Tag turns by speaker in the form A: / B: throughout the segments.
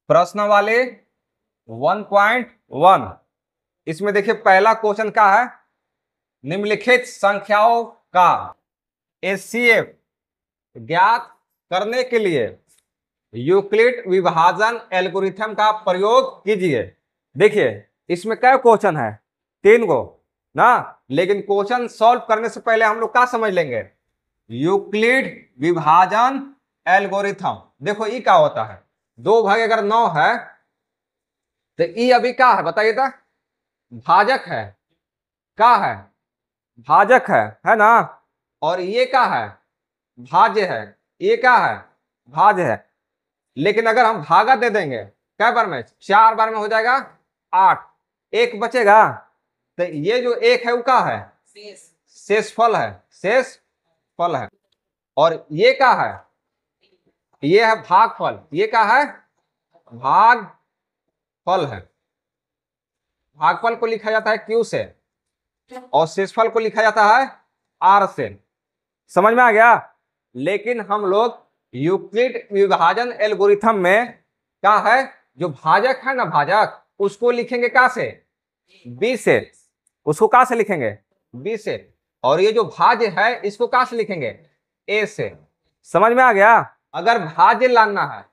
A: प्रश्न वाले 1.1। इसमें देखिए पहला क्वेश्चन क्या है, निम्नलिखित संख्याओं का एचसीएफ ज्ञात करने के लिए यूक्लिड विभाजन एल्गोरिथम का प्रयोग कीजिए। देखिए इसमें क्या क्वेश्चन है, 3 गो ना, लेकिन क्वेश्चन सॉल्व करने से पहले हम लोग क्या समझ लेंगे, यूक्लिड विभाजन एल्गोरिथम। देखो ई क्या होता है, 2 भाग अगर 9 है तो ई अभी क्या है बताइए तो, भाजक है, क्या है, भाजक है ना, और ये क्या है, भाज्य है, ये क्या है, भाज्य है। लेकिन अगर हम भागा दे देंगे क्या बार में, 4 बार में हो जाएगा 8, 1 बचेगा, तो ये जो 1 है वो क्या है, शेषफल है, शेषफल है। और ये क्या है, ये है भागफल, ये क्या है, भागफल है। भागफल को लिखा जाता है Q से और शेषफल को लिखा जाता है R से। समझ में आ गया। लेकिन हम लोग यूक्लिड विभाजन एल्गोरिथम में क्या है, जो भाजक है ना, भाजक उसको लिखेंगे क्या से, B से, उसको क्या से लिखेंगे, B से। और ये जो भाज्य है इसको क्या से लिखेंगे, A से। समझ में आ गया। अगर भाज्य लाना है,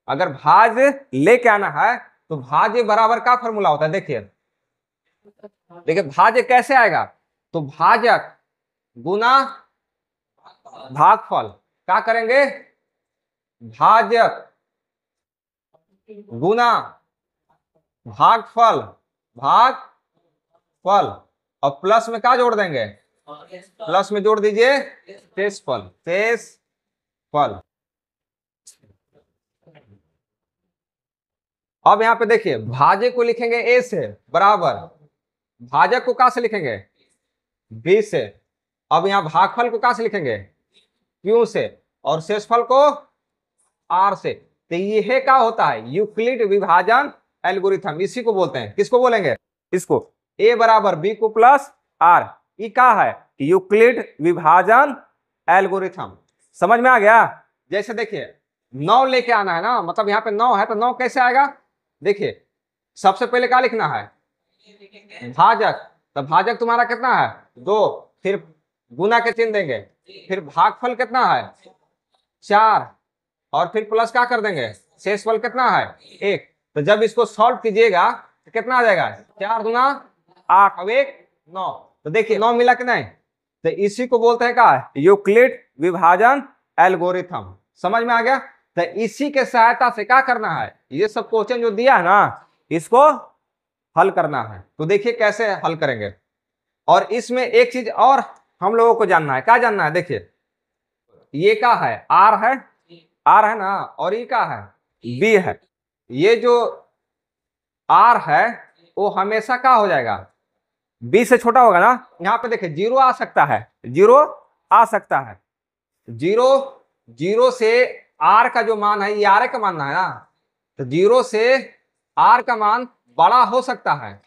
A: अगर भाज्य लेके आना है तो भाज्य बराबर का फॉर्मूला होता है, देखिए देखिए भाज्य कैसे आएगा, तो भाजक गुना भागफल, क्या करेंगे, भाजक गुना भागफल, भागफल, और प्लस में क्या जोड़ देंगे, प्लस में जोड़ दीजिए शेषफल, शेषफल। अब यहां पे देखिए भाज्य को लिखेंगे A से बराबर, भाजक को कहां से लिखेंगे, B से। अब यहां भागफल को कहां से लिखेंगे, Q से, और शेषफल को R से। तो यह क्या होता है, यूक्लिड विभाजन एल्गोरिथम, इसी को बोलते हैं, किसको बोलेंगे, इसको। A बराबर B को प्लस R, ये क्या है, यूक्लिड विभाजन एल्गोरिथम। समझ में आ गया। जैसे देखिए 9 लेके आना है ना, मतलब यहाँ पे 9 है तो 9 कैसे आएगा, देखिए सबसे पहले क्या लिखना है, भाजक, तो भाजक तुम्हारा कितना है 2, फिर गुना के चिन्ह देंगे, फिर भागफल कितना है 4, और फिर प्लस क्या कर देंगे, शेषफल कितना है 1। तो जब इसको सॉल्व कीजिएगा तो कितना आ जाएगा, 4 दूना 8, अब 1 9। तो देखिए 9 मिला कि नहीं, तो इसी को बोलते हैं क्या, यूक्लिड विभाजन एल्गोरिथम। समझ में आ गया। तो इसी के सहायता से क्या करना है, ये सब क्वेश्चन जो दिया है ना इसको हल करना है। तो देखिए कैसे हल करेंगे। और इसमें एक चीज और हम लोगों को जानना है, क्या जानना है, देखिए ये क्या है, R है, R है ना, और ये क्या है, B है। ये जो R है वो हमेशा क्या हो जाएगा, B से छोटा होगा ना। यहाँ पे देखिए 0 आ सकता है, 0 आ सकता है, 0 से R का जो मान है ये R का मानना है ना, तो 0 से R का मान बड़ा हो सकता है,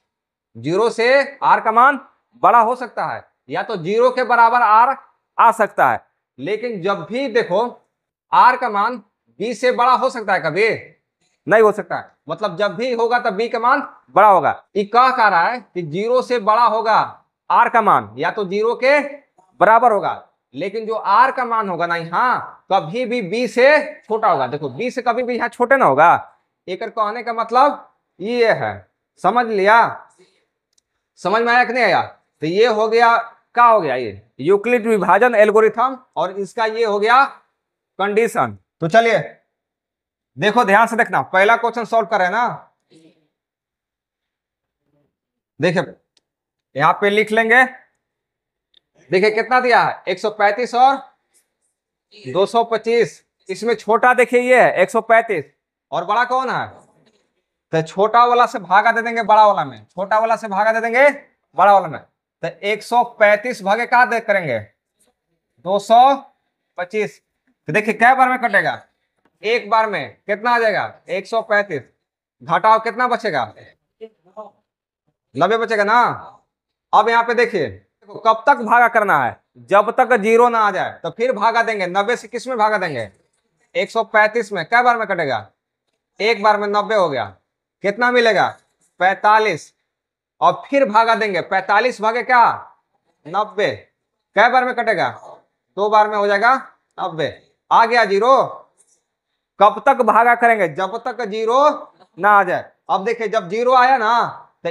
A: 0 से R का मान बड़ा हो सकता है, या तो 0 के बराबर R आ सकता है। लेकिन जब भी देखो R का मान B से बड़ा हो सकता है, कभी नहीं हो सकता है। मतलब जब भी होगा तब B का मान बड़ा होगा। ये कह रहा है कि 0 से बड़ा होगा R का मान, या तो 0 के बराबर होगा, लेकिन जो R का मान होगा ना यहाँ कभी भी B से छोटा होगा। देखो B से कभी भी यहाँ छोटे ना होगा। एक कहने का मतलब ये है, समझ लिया, समझ में आया कि नहीं आया। तो ये हो गया, क्या हो गया, ये यूक्लिड विभाजन एल्गोरिथम, और इसका ये हो गया कंडीशन। तो चलिए देखो ध्यान से देखना, पहला क्वेश्चन सॉल्व कर रहे हैं ना, देखिए यहां पे लिख लेंगे। देखिए कितना दिया है, 135 और 225। इसमें छोटा देखिए ये है 135, और बड़ा कौन है, तो छोटा वाला से भागा दे देंगे बड़ा वाला में, छोटा वाला से भागा दे देंगे बड़ा वाला में। तो 135 भागे क्या दे करेंगे, 225। तो देखिए क्या बार में कटेगा, एक बार में कितना आ जाएगा 135, घटाओ कितना बचेगा 90 बचेगा ना। अब यहाँ पे देखिए कब तक भागा करना है, जब तक 0 ना आ जाए तो फिर भागा देंगे, 90 से किस में भागा देंगे, 135 में, क्या बार में कटेगा एक बार में 90 हो गया, कितना मिलेगा 45, और फिर भागा देंगे 45 भागे क्या 90, कै बार में कटेगा 2 बार में हो जाएगा 90, आ गया जीरो। कब तक भागा करेंगे जब तक जीरो ना आ जाए। अब देखिए जब जीरो आया ना तो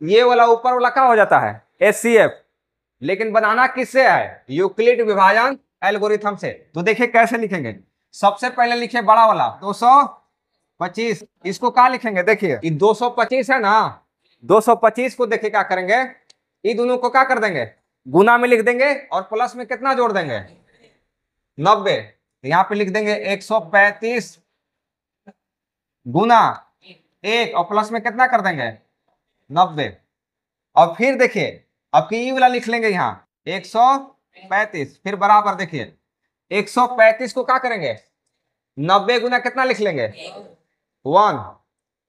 A: ये वाला ऊपर वाला क्या हो जाता है एचसीएफ, लेकिन बनाना किससे है यूक्लिड विभाजन एल्गोरिथम से। तो देखिए कैसे लिखेंगे, सबसे पहले लिखे बड़ा वाला 225, इसको क्या लिखेंगे देखिए ये 225 है ना, 225 को देखिए क्या करेंगे, ये दोनों को क्या कर देंगे गुना में लिख देंगे और प्लस में कितना जोड़ देंगे 90, यहाँ पे लिख देंगे 135 गुना 1 और प्लस में कितना कर देंगे 90। और फिर देखिए अब की वाला लिख लेंगे यहाँ 135, फिर बराबर देखिए 135 को क्या करेंगे 90 गुना कितना लिख लेंगे 1,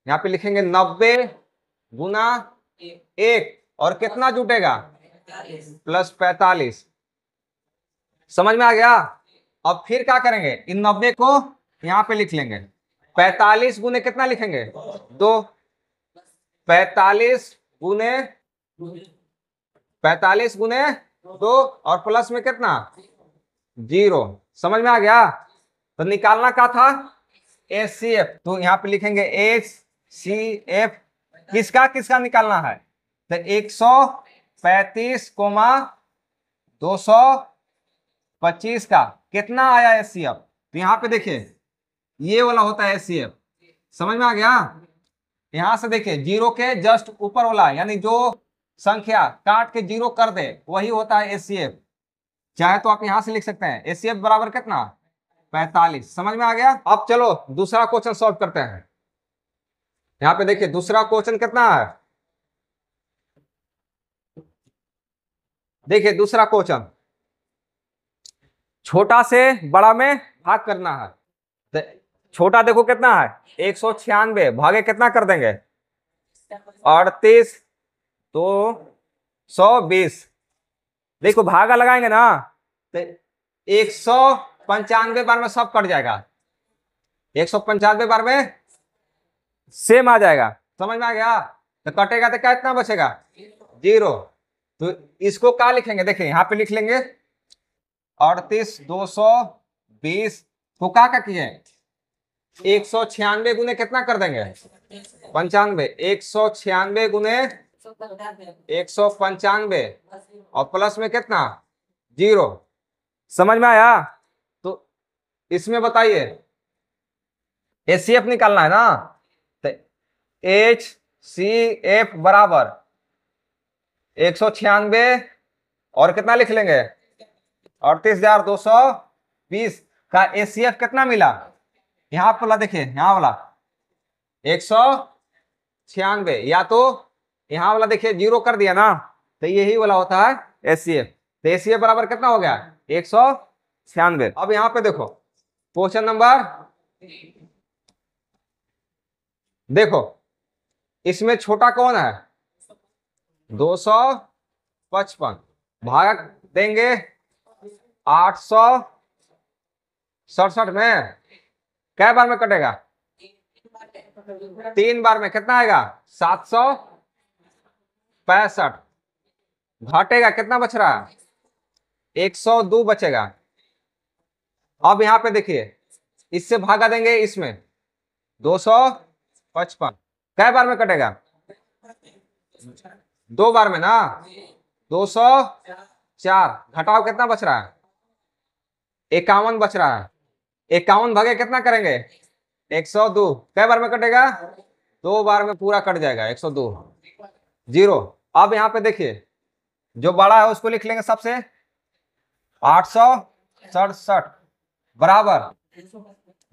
A: यहाँ पे लिखेंगे 90 गुना 1 और कितना जुटेगा प्लस 45, समझ में आ गया। अब फिर क्या करेंगे इन 90 को यहाँ पे लिख लेंगे, 45 गुने कितना लिखेंगे 2, 45 गुने 45 गुने 2 और प्लस में कितना 0, समझ में आ गया। तो निकालना क्या था एचसीएफ, तो यहाँ पे लिखेंगे एचसीएफ किसका किसका निकालना है, तो 135 कोमा 225 का कितना आया एचसीएफ, तो यहाँ पे देखिए ये वाला होता है एचसीएफ, समझ में आ गया। यहां से देखिए जीरो के जस्ट ऊपर वाला यानी जो संख्या काट के जीरो कर दे वही होता है एचसीएफ, चाहे तो आप यहां से लिख सकते हैं एचसीएफ बराबर कितना 45, समझ में आ गया। अब चलो दूसरा क्वेश्चन सॉल्व करते हैं। यहाँ पे देखिए दूसरा क्वेश्चन कितना है, देखिए दूसरा क्वेश्चन छोटा से बड़ा में भाग करना है, तो छोटा देखो कितना है 196 भागे कितना कर देंगे 38 तो 120, देखो भागा लगाएंगे ना तो 195 बार में सब कट जाएगा, 195 बार में सेम आ जाएगा, समझ में आ गया। तो कटेगा तो क्या इतना बचेगा 0, तो इसको क्या लिखेंगे देखिए यहाँ पे लिख लेंगे 38 220 को क्या किए 196 गुने कितना कर देंगे 95, 196 गुने 195 और प्लस में कितना 0, समझ में आया। तो इसमें बताइए एचसीएफ निकालना है ना, तो एचसीएफ बराबर 196 और कितना लिख लेंगे 38,220 का एचसीएफ कितना मिला, यहाँ वाला देखिए यहाँ वाला 196, या तो यहाँ वाला देखिए 0 कर दिया ना तो यही वाला होता है एचसीएफ, तो एचसीएफ बराबर कितना हो गया 196। अब यहाँ पे देखो क्वेश्चन नंबर, देखो इसमें छोटा कौन है 255, भाग देंगे 867 में, कै बार में कटेगा 3 बार में, कितना आएगा 765, घटेगा कितना बच रहा है 102 बचेगा। अब यहां पे देखिए इससे भागा देंगे इसमें 255, कै बार में कटेगा 2 बार में ना, 204, घटाओ कितना बच रहा है 51 बच रहा है, 51 भागे कितना करेंगे 102, कै बार में कटेगा 2 बार में पूरा कट जाएगा 102 0। अब यहाँ पे देखिए जो बड़ा है उसको लिख लेंगे सबसे 867 बराबर,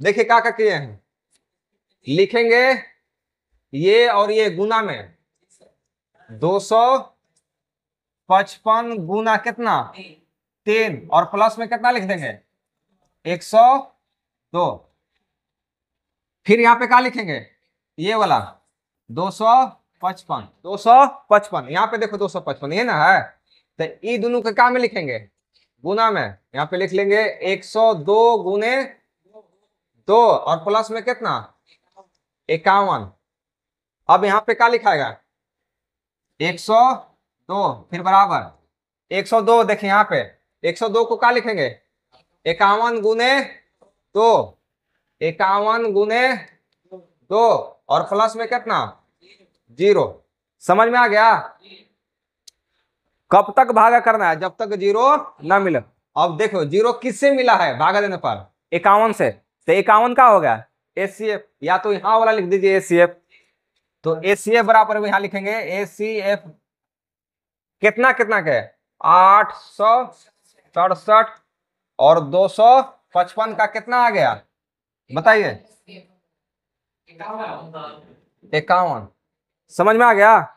A: देखिए क्या किए हैं लिखेंगे ये और ये गुना में 255 गुना कितना 3 और प्लस में कितना लिख देंगे 102, फिर यहाँ पे क्या लिखेंगे ये वाला 255 यहाँ पे देखो 255 ये ना है, तो ये दोनों के क्या में लिखेंगे गुना में, यहाँ पे लिख लेंगे 102 गुने 2 और प्लस में कितना 51। अब यहाँ पे क्या लिखाएगा 102, फिर बराबर 102। देखिए यहाँ पे 102 को क्या लिखेंगे 51 गुने 2, 51 गुने 2 और प्लस में कितना 0। समझ में आ गया। कब तक भागा करना है जब तक 0 ना मिले। अब देखो 0 किससे मिला है भागा देने पर 51 से, तो 51 का हो गया एचसीएफ, या तो यहां वाला लिख दीजिए एचसीएफ। तो एचसीएफ बराबर यहां लिखेंगे एचसीएफ कितना कितना के 867 और 255 का कितना आ गया बताइए 51। समझ में आ गया।